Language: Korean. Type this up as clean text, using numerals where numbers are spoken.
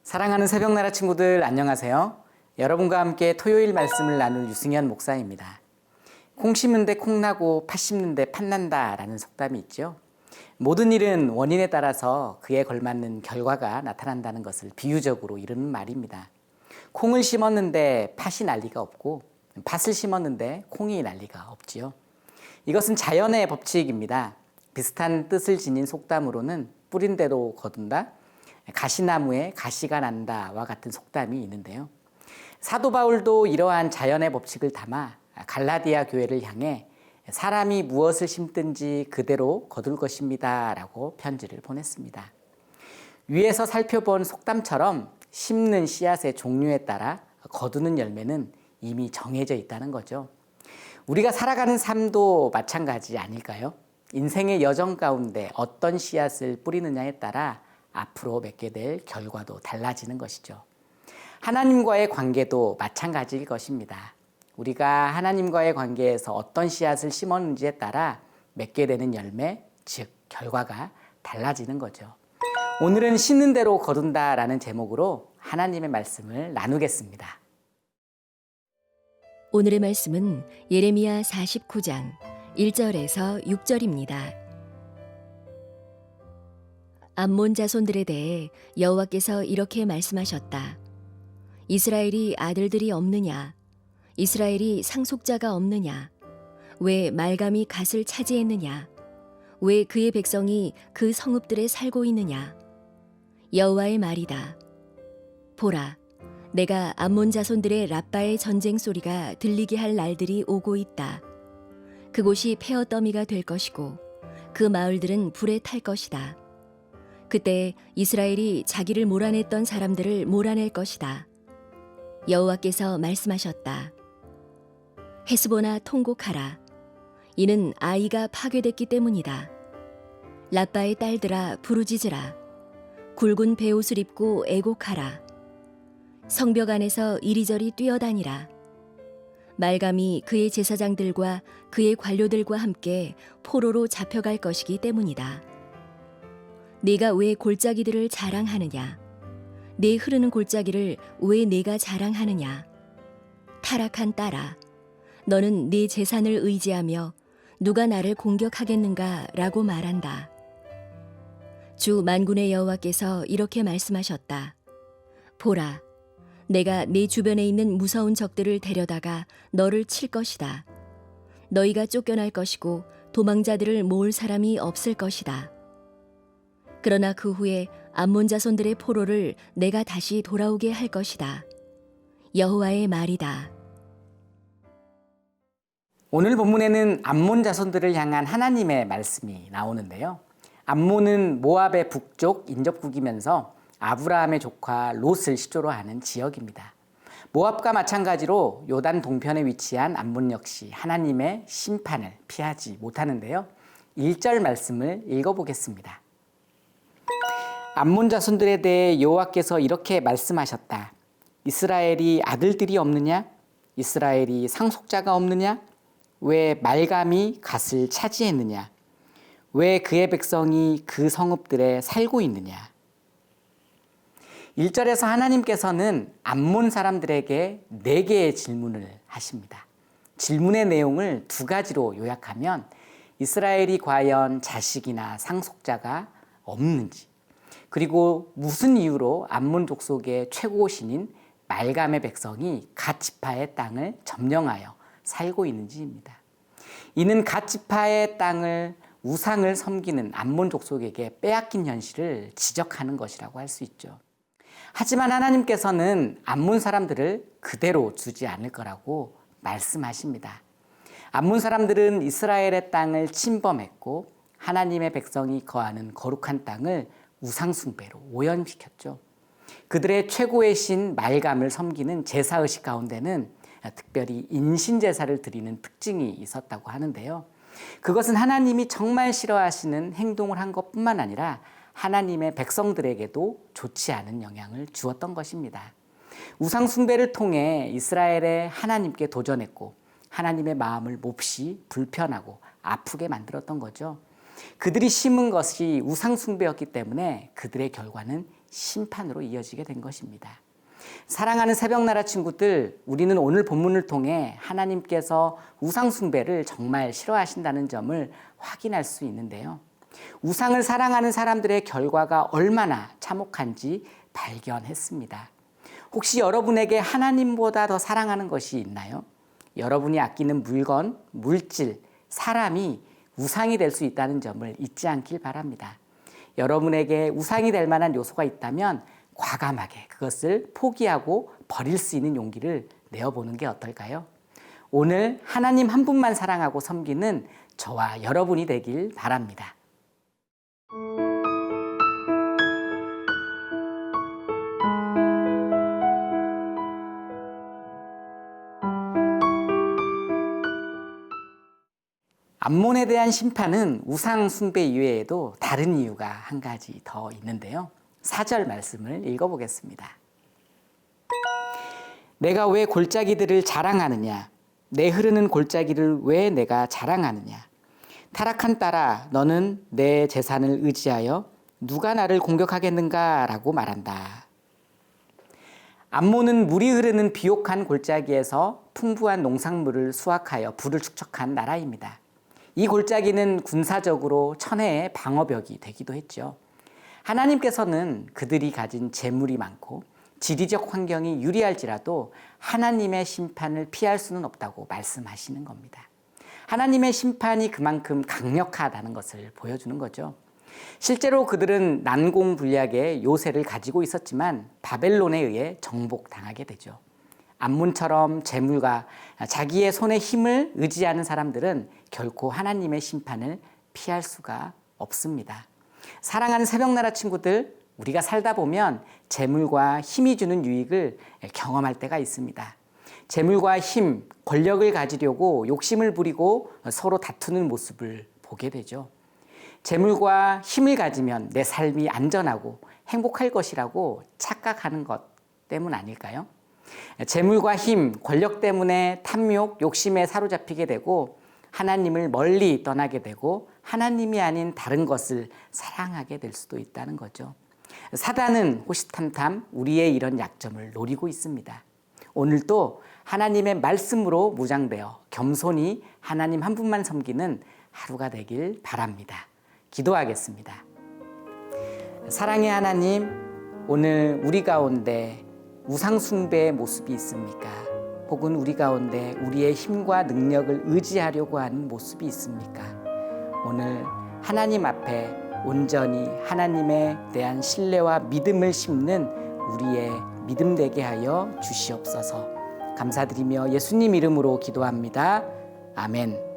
사랑하는 새벽나라 친구들 안녕하세요. 여러분과 함께 토요일 말씀을 나눌 유승현 목사입니다. 콩 심는데 콩 나고 팥 심는데 팥 난다 라는 속담이 있죠. 모든 일은 원인에 따라서 그에 걸맞는 결과가 나타난다는 것을 비유적으로 이르는 말입니다. 콩을 심었는데 팥이 날 리가 없고 팥을 심었는데 콩이 날 리가 없지요. 이것은 자연의 법칙입니다. 비슷한 뜻을 지닌 속담으로는 뿌린 대로 거둔다, 가시나무에 가시가 난다와 같은 속담이 있는데요. 사도 바울도 이러한 자연의 법칙을 담아 갈라디아 교회를 향해 사람이 무엇을 심든지 그대로 거둘 것입니다 라고 편지를 보냈습니다. 위에서 살펴본 속담처럼 심는 씨앗의 종류에 따라 거두는 열매는 이미 정해져 있다는 거죠. 우리가 살아가는 삶도 마찬가지 아닐까요? 인생의 여정 가운데 어떤 씨앗을 뿌리느냐에 따라 앞으로 맺게 될 결과도 달라지는 것이죠. 하나님과의 관계도 마찬가지일 것입니다. 우리가 하나님과의 관계에서 어떤 씨앗을 심었는지에 따라 맺게 되는 열매, 즉 결과가 달라지는 거죠. 오늘은 심는 대로 거둔다라는 제목으로 하나님의 말씀을 나누겠습니다. 오늘의 말씀은 예레미야 49장 1절에서 6절입니다. 암몬 자손들에 대해 여호와께서 이렇게 말씀하셨다. 이스라엘이 아들들이 없느냐? 이스라엘이 상속자가 없느냐? 왜 말감이 갓을 차지했느냐? 왜 그의 백성이 그 성읍들에 살고 있느냐? 여호와의 말이다. 보라, 내가 암몬 자손들의 랍바의 전쟁 소리가 들리게 할 날들이 오고 있다. 그곳이 폐허 더미가 될 것이고 그 마을들은 불에 탈 것이다. 그때 이스라엘이 자기를 몰아냈던 사람들을 몰아낼 것이다. 여호와께서 말씀하셨다. 헤스보나 통곡하라. 이는 아이가 파괴됐기 때문이다. 랍바의 딸들아 부르짖으라. 굵은 베옷을 입고 애곡하라. 성벽 안에서 이리저리 뛰어다니라. 말감이 그의 제사장들과 그의 관료들과 함께 포로로 잡혀갈 것이기 때문이다. 네가 왜 골짜기들을 자랑하느냐? 네 흐르는 골짜기를 왜 네가 자랑하느냐? 타락한 딸아, 너는 네 재산을 의지하며 누가 나를 공격하겠는가? 라고 말한다. 주 만군의 여호와께서 이렇게 말씀하셨다. 보라, 내가 네 주변에 있는 무서운 적들을 데려다가 너를 칠 것이다. 너희가 쫓겨날 것이고 도망자들을 모을 사람이 없을 것이다. 그러나 그 후에 암몬 자손들의 포로를 내가 다시 돌아오게 할 것이다. 여호와의 말이다. 오늘 본문에는 암몬 자손들을 향한 하나님의 말씀이 나오는데요. 암몬은 모압의 북쪽 인접국이면서 아브라함의 조카 롯을 시조로 하는 지역입니다. 모압과 마찬가지로 요단 동편에 위치한 암몬 역시 하나님의 심판을 피하지 못하는데요. 1절 말씀을 읽어보겠습니다. 암몬 자손들에 대해 여호와께서 이렇게 말씀하셨다. 이스라엘이 아들들이 없느냐? 이스라엘이 상속자가 없느냐? 왜 말감이 갓을 차지했느냐? 왜 그의 백성이 그 성읍들에 살고 있느냐? 1절에서 하나님께서는 암몬 사람들에게 4개의 질문을 하십니다. 질문의 내용을 2가지로 요약하면 이스라엘이 과연 자식이나 상속자가 없는지, 그리고 무슨 이유로 암몬 족속의 최고 신인 말감의 백성이 갓 지파의 땅을 점령하여 살고 있는지입니다. 이는 갓 지파의 땅을 우상을 섬기는 암몬 족속에게 빼앗긴 현실을 지적하는 것이라고 할 수 있죠. 하지만 하나님께서는 암몬 사람들을 그대로 두지 않을 거라고 말씀하십니다. 암몬 사람들은 이스라엘의 땅을 침범했고 하나님의 백성이 거하는 거룩한 땅을 우상 숭배로 오염시켰죠. 그들의 최고의 신 말감을 섬기는 제사의식 가운데는 특별히 인신제사를 드리는 특징이 있었다고 하는데요. 그것은 하나님이 정말 싫어하시는 행동을 한 것뿐만 아니라 하나님의 백성들에게도 좋지 않은 영향을 주었던 것입니다. 우상 숭배를 통해 이스라엘의 하나님께 도전했고 하나님의 마음을 몹시 불편하고 아프게 만들었던 거죠. 그들이 심은 것이 우상 숭배였기 때문에 그들의 결과는 심판으로 이어지게 된 것입니다. 사랑하는 새벽나라 친구들, 우리는 오늘 본문을 통해 하나님께서 우상 숭배를 정말 싫어하신다는 점을 확인할 수 있는데요. 우상을 사랑하는 사람들의 결과가 얼마나 참혹한지 발견했습니다. 혹시 여러분에게 하나님보다 더 사랑하는 것이 있나요? 여러분이 아끼는 물건, 물질, 사람이 우상이 될 수 있다는 점을 잊지 않길 바랍니다. 여러분에게 우상이 될 만한 요소가 있다면 과감하게 그것을 포기하고 버릴 수 있는 용기를 내어보는 게 어떨까요? 오늘 하나님 한 분만 사랑하고 섬기는 저와 여러분이 되길 바랍니다. 암몬에 대한 심판은 우상 숭배 이외에도 다른 이유가 한 가지 더 있는데요. 4절 말씀을 읽어보겠습니다. 내가 왜 골짜기들을 자랑하느냐? 내 흐르는 골짜기를 왜 내가 자랑하느냐? 타락한 딸아, 너는 내 재산을 의지하여 누가 나를 공격하겠는가? 라고 말한다. 암몬은 물이 흐르는 비옥한 골짜기에서 풍부한 농산물을 수확하여 부를 축적한 나라입니다. 이 골짜기는 군사적으로 천혜의 방어벽이 되기도 했죠. 하나님께서는 그들이 가진 재물이 많고 지리적 환경이 유리할지라도 하나님의 심판을 피할 수는 없다고 말씀하시는 겁니다. 하나님의 심판이 그만큼 강력하다는 것을 보여주는 거죠. 실제로 그들은 난공불락의 요새를 가지고 있었지만 바벨론에 의해 정복당하게 되죠. 암몬처럼 재물과 자기의 손의 힘을 의지하는 사람들은 결코 하나님의 심판을 피할 수가 없습니다. 사랑하는 새벽나라 친구들, 우리가 살다 보면 재물과 힘이 주는 유익을 경험할 때가 있습니다. 재물과 힘, 권력을 가지려고 욕심을 부리고 서로 다투는 모습을 보게 되죠. 재물과 힘을 가지면 내 삶이 안전하고 행복할 것이라고 착각하는 것 때문 아닐까요? 재물과 힘, 권력 때문에 탐욕, 욕심에 사로잡히게 되고 하나님을 멀리 떠나게 되고 하나님이 아닌 다른 것을 사랑하게 될 수도 있다는 거죠. 사단은 호시탐탐 우리의 이런 약점을 노리고 있습니다. 오늘도 하나님의 말씀으로 무장되어 겸손히 하나님 한 분만 섬기는 하루가 되길 바랍니다. 기도하겠습니다. 사랑의 하나님, 오늘 우리 가운데 우상 숭배의 모습이 있습니까? 혹은 우리 가운데 우리의 힘과 능력을 의지하려고 하는 모습이 있습니까? 오늘 하나님 앞에 온전히 하나님에 대한 신뢰와 믿음을 심는 우리의 믿음 되게 하여 주시옵소서. 감사드리며 예수님 이름으로 기도합니다. 아멘.